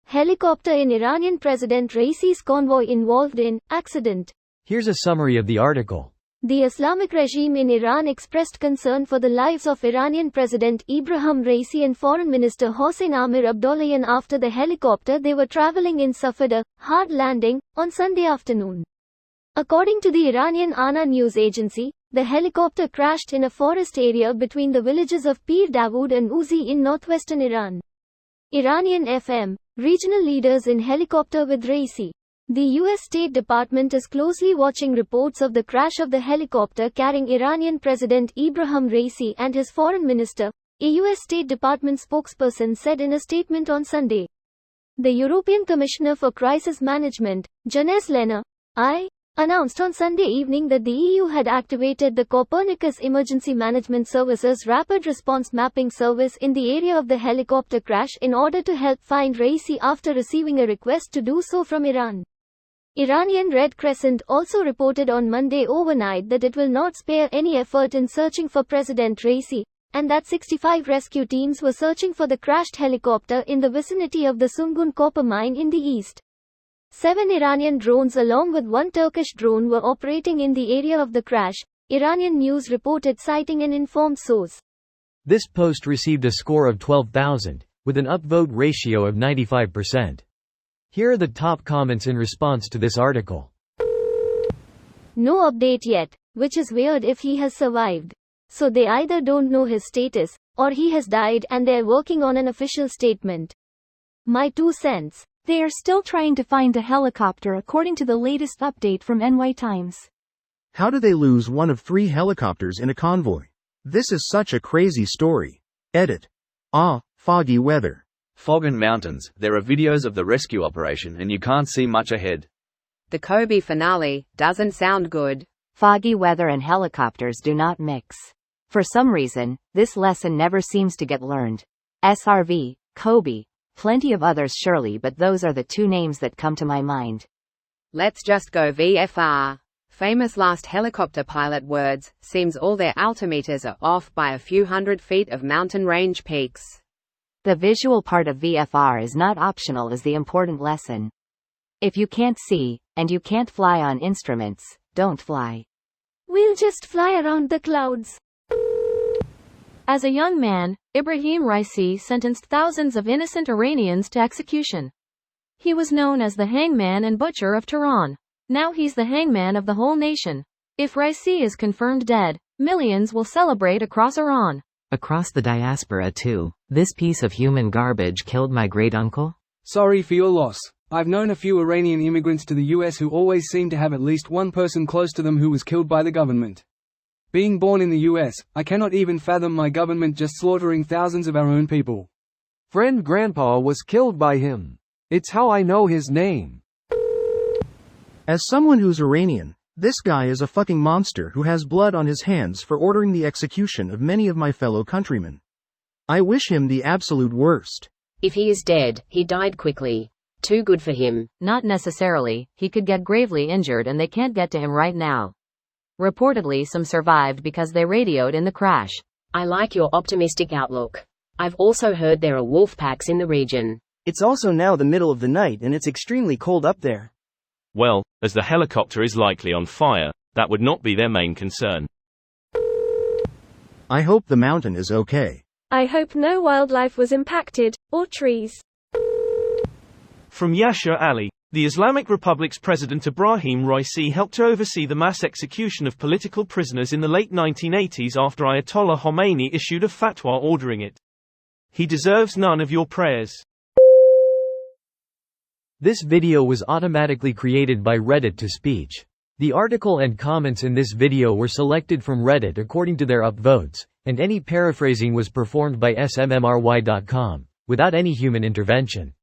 Helicopter in Iranian President Raisis convoy involved in accident. Here's a summary of the article. The Islamic regime in Iran expressed concern for the lives of Iranian President Ibrahim Raisi and Foreign Minister Hossein Amir Abdollahian after the helicopter they were traveling in suffered a hard landing on Sunday afternoon. According to the Iranian ANA news agency, the helicopter crashed in a forest area between the villages of Pir Dawood and Uzi in northwestern Iran. Iranian FM, regional leaders in helicopter with Raisi. The U.S. State Department is closely watching reports of the crash of the helicopter carrying Iranian President Ibrahim Raisi and his foreign minister, a U.S. State Department spokesperson said in a statement on Sunday. The European Commissioner for Crisis Management, Janez Lehner, announced on Sunday evening that the EU had activated the Copernicus Emergency Management Service's Rapid Response Mapping Service in the area of the helicopter crash in order to help find Raisi after receiving a request to do so from Iran. Iranian Red Crescent also reported on Monday overnight that it will not spare any effort in searching for President Raisi, and that 65 rescue teams were searching for the crashed helicopter in the vicinity of the Sungun copper mine in the east. 7 Iranian drones along with 1 Turkish drone were operating in the area of the crash, Iranian news reported citing an informed source. This post received a score of 12,000, with an upvote ratio of 95%. Here are the top comments in response to this article. No update yet, which is weird if he has survived. So they either don't know his status, or he has died and they're working on an official statement. My 2 cents. They are still trying to find a helicopter according to the latest update from NY Times. How do they lose one of 3 helicopters in a convoy? This is such a crazy story. Edit. Foggy weather. Fog and mountains. There are videos of the rescue operation and you can't see much ahead. The Kobe finale doesn't sound good. Foggy weather and helicopters do not mix. For some reason, this lesson never seems to get learned. SRV, Kobe. Plenty of others surely, but those are the 2 names that come to my mind. Let's just go VFR. Famous last helicopter pilot words, seems all their altimeters are off by a few hundred feet of mountain range peaks. The visual part of VFR is not optional is the important lesson. If you can't see, and you can't fly on instruments, don't fly. We'll just fly around the clouds. As a young man, Ibrahim Raisi sentenced thousands of innocent Iranians to execution. He was known as the hangman and butcher of Tehran. Now he's the hangman of the whole nation. If Raisi is confirmed dead, millions will celebrate across Iran. Across the diaspora too. This piece of human garbage killed my great-uncle? Sorry for your loss. I've known a few Iranian immigrants to the US who always seem to have at least one person close to them who was killed by the government. Being born in the US, I cannot even fathom my government just slaughtering thousands of our own people. Friend grandpa was killed by him. It's how I know his name. As someone who's Iranian, this guy is a fucking monster who has blood on his hands for ordering the execution of many of my fellow countrymen. I wish him the absolute worst. If he is dead, he died quickly. Too good for him. Not necessarily, he could get gravely injured and they can't get to him right now. Reportedly some survived because they radioed in the crash. I like your optimistic outlook. I've also heard there are wolf packs in the region. It's also now the middle of the night and it's extremely cold up there. Well, as the helicopter is likely on fire, that would not be their main concern. I hope the mountain is okay. I hope no wildlife was impacted, or trees. From Yasser Ali, the Islamic Republic's President Ibrahim Raisi helped to oversee the mass execution of political prisoners in the late 1980s after Ayatollah Khomeini issued a fatwa ordering it. He deserves none of your prayers. This video was automatically created by Reddit to speech. The article and comments in this video were selected from Reddit according to their upvotes, and any paraphrasing was performed by smmry.com, without any human intervention.